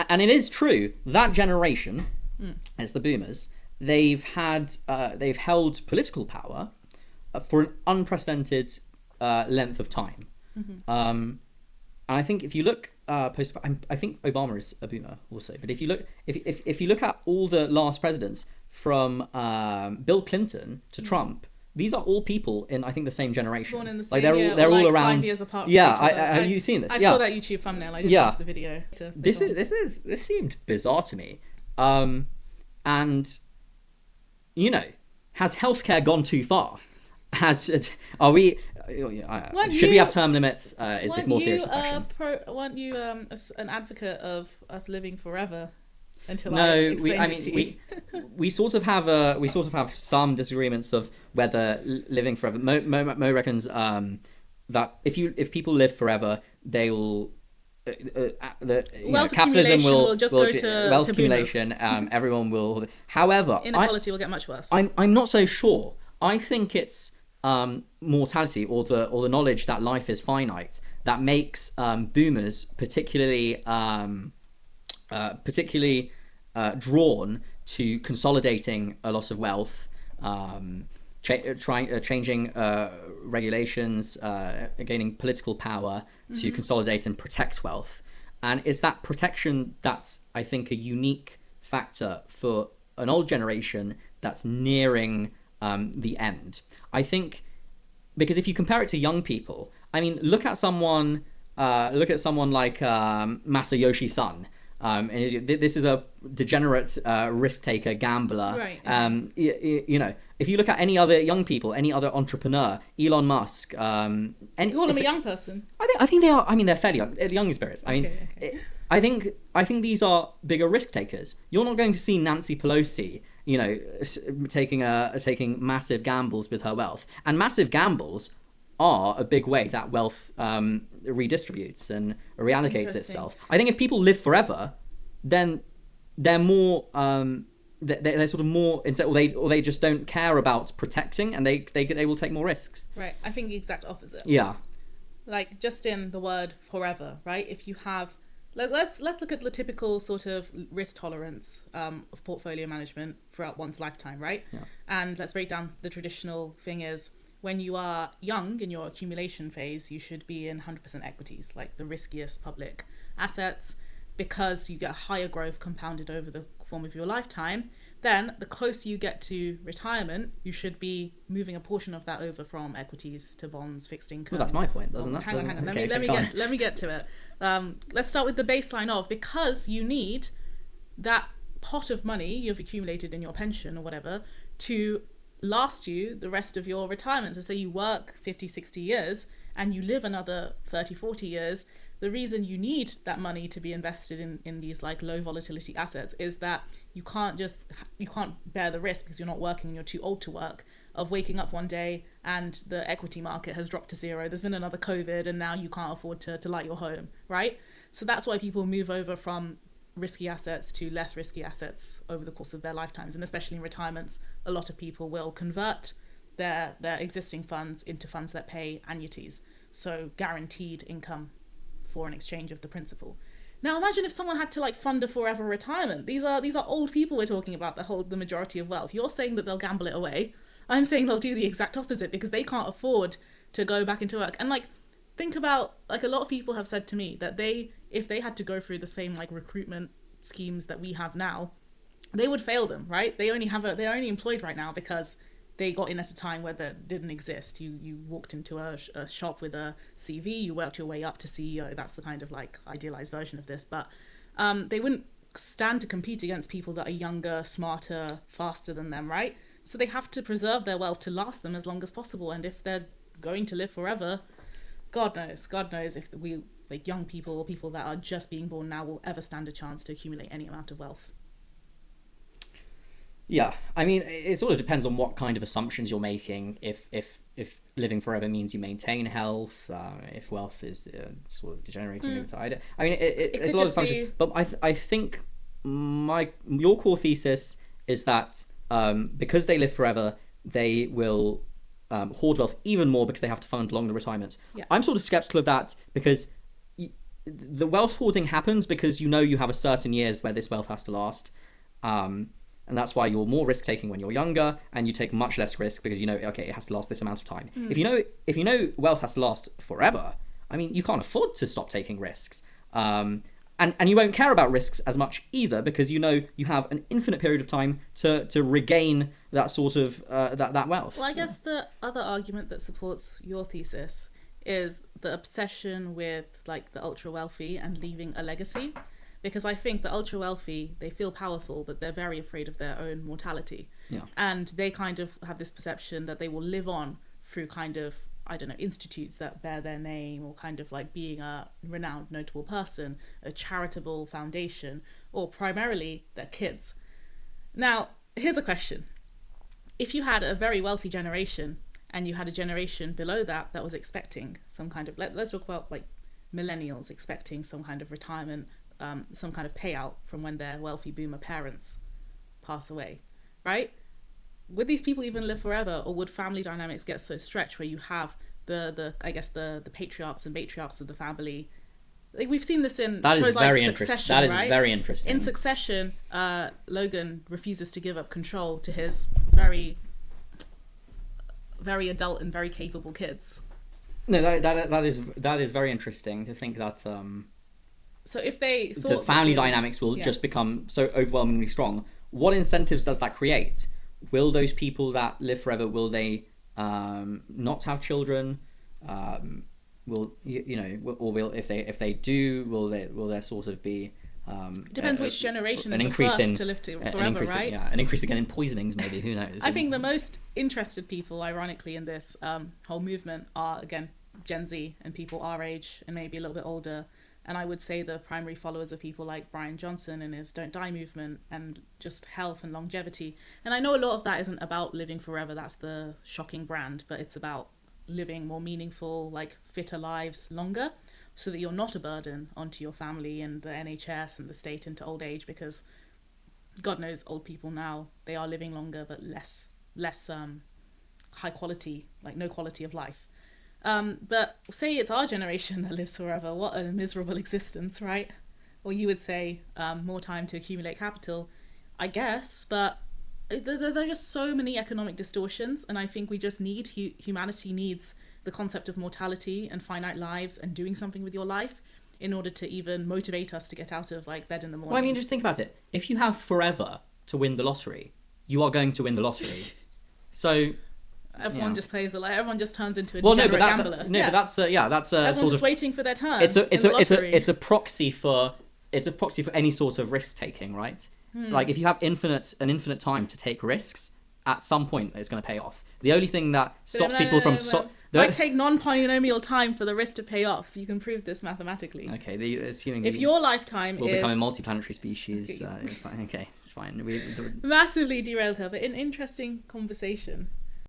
And it is true that generation, as the boomers, they've held political power for an unprecedented length of time. And I think if you look I think Obama is a boomer also, but if you look at all the last presidents from Bill Clinton to Trump, these are all people in, I think, the same generation. Born in the like same year, they're all like around 5 years apart. Have you seen this? I saw that YouTube thumbnail. I didn't watch the video. This seemed bizarre to me. And has healthcare gone too far? Should we have term limits? Is the more serious question? Weren't you an advocate of us living forever? We sort of have some disagreements of whether living forever. Mo reckons that if people live forever, they will. Capitalism will just go to wealth accumulation. Everyone will. However, inequality will get much worse. I'm not so sure. I think it's mortality or the knowledge that life is finite that makes boomers particularly drawn to consolidating a lot of wealth, changing regulations, gaining political power to consolidate and protect wealth. And it's that protection that's, I think, a unique factor for an old generation that's nearing the end. I think because if you compare it to young people, I mean, look at someone like Masayoshi Son. And this is a degenerate risk taker, gambler. Right. If you look at any other young people, any other entrepreneur, Elon Musk, you call him a young person? I think they are. I mean, they're fairly young spirits. I mean, okay. I think these are bigger risk takers. You're not going to see Nancy Pelosi, taking massive gambles with her wealth, and massive gambles are a big way that wealth redistributes and reallocates itself. I think if people live forever, then they're more they're sort of more or they just don't care about protecting, and they will take more risks. Right. I think the exact opposite. Yeah. Like just in the word forever, right? If you have let's look at the typical sort of risk tolerance of portfolio management throughout one's lifetime, right? Yeah. And let's break down the traditional thing is, when you are young in your accumulation phase, you should be in 100% equities, like the riskiest public assets, because you get higher growth compounded over the form of your lifetime. Then the closer you get to retirement, you should be moving a portion of that over from equities to bonds, fixed income. Well, that's my point, doesn't it? Hang on. Okay, let me get to it. Let's start with the baseline of, because you need that pot of money you've accumulated in your pension or whatever to last you the rest of your retirement. So say you work 50, 60 years and you live another 30, 40 years. The reason you need that money to be invested in these like low volatility assets is that you can't bear the risk, because you're not working and you're too old to work, of waking up one day and the equity market has dropped to zero. There's been another COVID and now you can't afford to light your home, right? So that's why people move over from risky assets to less risky assets over the course of their lifetimes. And especially in retirements, a lot of people will convert their existing funds into funds that pay annuities, so guaranteed income for an exchange of the principal. Now imagine if someone had to like fund a forever retirement. These are old people we're talking about, the majority of wealth. You're saying that they'll gamble it away. I'm saying they'll do the exact opposite, because they can't afford to go back into work. And like, think about, like, a lot of people have said to me that if they had to go through the same like recruitment schemes that we have now, they would fail them, right? They're only employed right now because they got in at a time where that didn't exist. You walked into a shop with a CV, you worked your way up to CEO. That's the kind of like idealized version of this, but they wouldn't stand to compete against people that are younger, smarter, faster than them, right? So they have to preserve their wealth to last them as long as possible. And if they're going to live forever, God knows if we, like, young people or people that are just being born now, will ever stand a chance to accumulate any amount of wealth. Yeah, I mean, it sort of depends on what kind of assumptions you're making. If living forever means you maintain health, if wealth is sort of degenerating over time. I mean, it's a lot of assumptions. But I think your core thesis is that because they live forever, they will hoard wealth even more because they have to fund longer retirement. Yeah. I'm sort of skeptical of that, because the wealth hoarding happens because you have a certain years where this wealth has to last, and that's why you're more risk taking when you're younger, and you take much less risk because okay, it has to last this amount of time. If you know wealth has to last forever, I mean, you can't afford to stop taking risks. And you won't care about risks as much either because you have an infinite period of time to regain that sort of that wealth. Well, I guess the other argument that supports your thesis is the obsession with like the ultra wealthy and leaving a legacy, because I think the ultra wealthy, they feel powerful, but they're very afraid of their own mortality. Yeah. And they kind of have this perception that they will live on through kind of, I don't know, institutes that bear their name, or kind of like being a renowned, notable person, a charitable foundation, or primarily their kids. Now, here's a question. If you had a very wealthy generation and you had a generation below that was expecting some kind of, let's talk about like millennials expecting some kind of retirement, some kind of payout from when their wealthy boomer parents pass away, right? Would these people even live forever, or would family dynamics get so stretched where you have the patriarchs and matriarchs of the family? Like, we've seen this in shows like Succession, That is right? very interesting. In Succession, Logan refuses to give up control to his very, very adult and very capable kids. No, that is very interesting to think that. So if they thought the family dynamics will just become so overwhelmingly strong, what incentives does that create? Will those people that live forever, will they not have children? Will or will if they do, will there sort of be depends which generation is an the increase first in, to live forever, right? An increase again in poisonings, maybe, who knows? I think the most interested people, ironically, in this whole movement are, again, Gen Z and people our age and maybe a little bit older. And I would say the primary followers of people like Brian Johnson and his Don't Die movement, and just health and longevity. And I know a lot of that isn't about living forever. That's the shocking brand. But it's about living more meaningful, like fitter lives longer, so that you're not a burden onto your family and the NHS and the state into old age, because God knows old people now, they are living longer but less high quality, like no quality of life. But say it's our generation that lives forever, what a miserable existence, right? Or you would say more time to accumulate capital, I guess, but there are just so many economic distortions, and I think we just need, humanity needs the concept of mortality and finite lives and doing something with your life in order to even motivate us to get out of like bed in the morning. Well, I mean, just think about it. If you have forever to win the lottery, you are going to win the lottery. So... Everyone just plays the everyone just turns into a degenerate gambler. But that's everyone's sort just waiting for their turn. It's a proxy for any sort of risk taking, right? Like if you have an infinite time to take risks, at some point it's going to pay off. The only thing that stops people from I take non-polynomial time for the risk to pay off. You can prove this mathematically. Okay, assuming if your lifetime will become a multiplanetary species, it's fine. Okay, it's fine. Massively derailed her, but an interesting conversation.